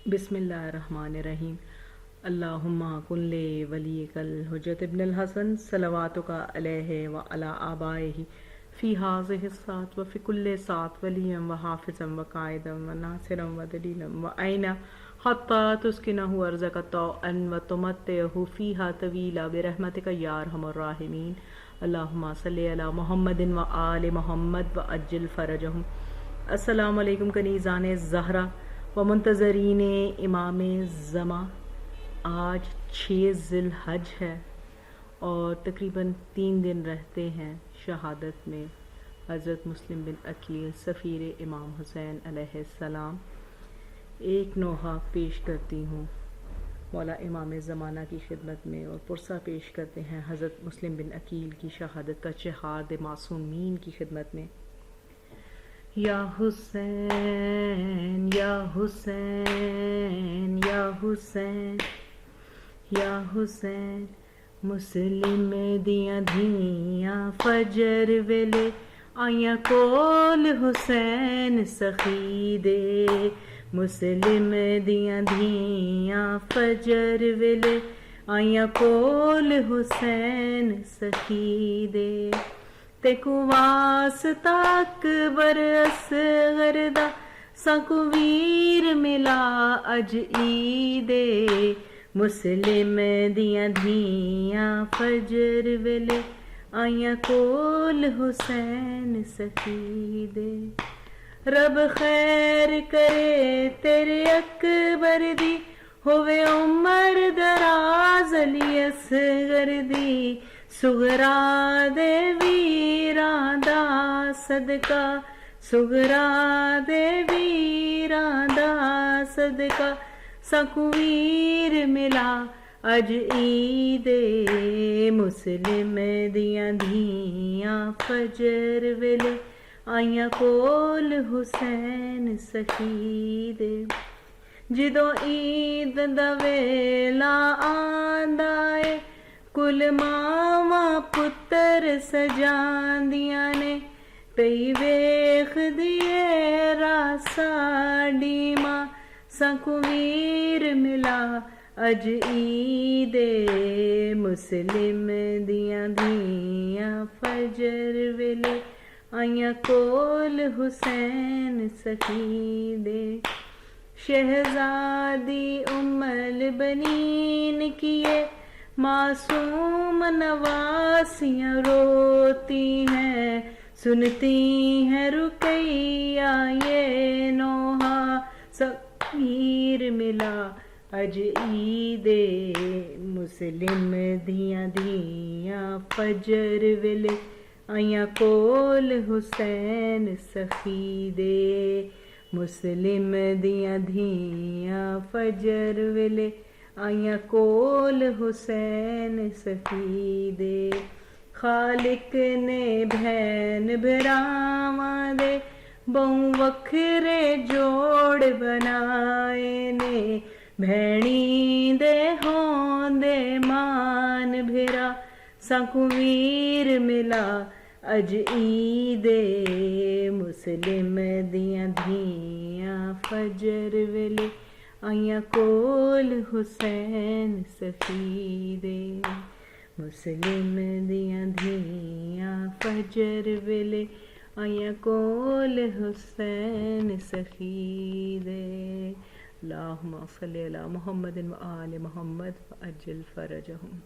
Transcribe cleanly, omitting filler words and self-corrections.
बिस्मिल्लाहिर्रहमानिर्रहीम। अल्लाहुम्मा कुल्ले वलीकल हुज्जत इब्नुल हसन सलवातुका अलैहि व अला आबाइहि फ़ी हाज़िहि सात व फ़ी कुल्ले सात वलियम व हाफ़िज़म व कायदम व नासिरम व दलीलम व ऐना हत्ता तुस्किनहु अर्ज़का तौअन व तुमत्तिअहु फ़ीहा तवीला बिरहमतिका या अरहमर राहिमीन। अल्लाहुम्मा सल्लि अला मुहम्मदिन व आलि मुहम्मद व अज्जिल फ़रजहुम। अस्सलामु अलैकुम कनीज़ाने ज़हरा व मुंतज़रीन इमाम ज़मा। आज 6 ज़िलहज है और तकरीबन 3 दिन रहते हैं शहादत में हज़रत मुस्लिम बिन अकील सफ़ीर इमाम हुसैन अलैहिस्सलाम। एक नोहा पेश करती हूँ मौला इमाम ज़माना की खिदमत में और पुरसा पेश करते हैं हज़रत मुस्लिम बिन अकील की शहादत का शहाद मासूमीन की खिदमत में। या हुसैन या हुसैन या हुसैन या हुसैन मुस्लिम दियां धियां फजर वेले आया कोल हुसैन सखी दे। मुस्लिम दियां धियां फजर वेले आया कोल हुसैन सखी दे। तेकु वास्ता अकबर असग़र साकु वीर मिला अज ईदे। मुस्लिम दियां धियां फजर वेले आया कोल हुसैन सखी दे। रब खैर करे तेरे अकबर दी होवे उमर दराज अली असग़र दी। सुगरा दे वीरां दा सदका सुगरा दे वीरां दा सदका साकु वीर मिला अज ईदे। मुस्लिम दियां धियां फजर वेले आइयां कोल हुसैन सखी दे। जिदों ईद दा वेला आंदा ए कुल मावा पुत्र सजांदियां ने पई वेख दिए रासाडी मां साकु वीर मिला अज ईदे। मुस्लिम दियां धियां फजर वेले आइयां कोल हुसैन सखी दे। शहजादी उम्मल बनीन किए मासूम नवासियां रोती हैं सुनती हैं रुकैया ये नोहा सफ़ीर मिला अज ईदे। मुस्लिम दियां धियां फजर वेले आइयां कोल हुसैन सखी दे। मुस्लिम दियां धियां फजर वेले आइयां कोल हुसैन सखी दे। खालिक ने भैन भरावां दे बहु वखरे जोड़ बनाए ने। भैणी दे होंदे मान भिरा साकु वीर मिला अज ईदे। मुस्लिम दियां धियां फजर वेले आइयां कोल हुसैन सखी दे। मुस्लिम दियां धियां फजर वेले आइयां कोल हुसैन सखी दे। अल्लाहुम्मा सल्लि अला मुहम्मदिन व आलि मुहम्मद व अज्जिल फ़रजहुम।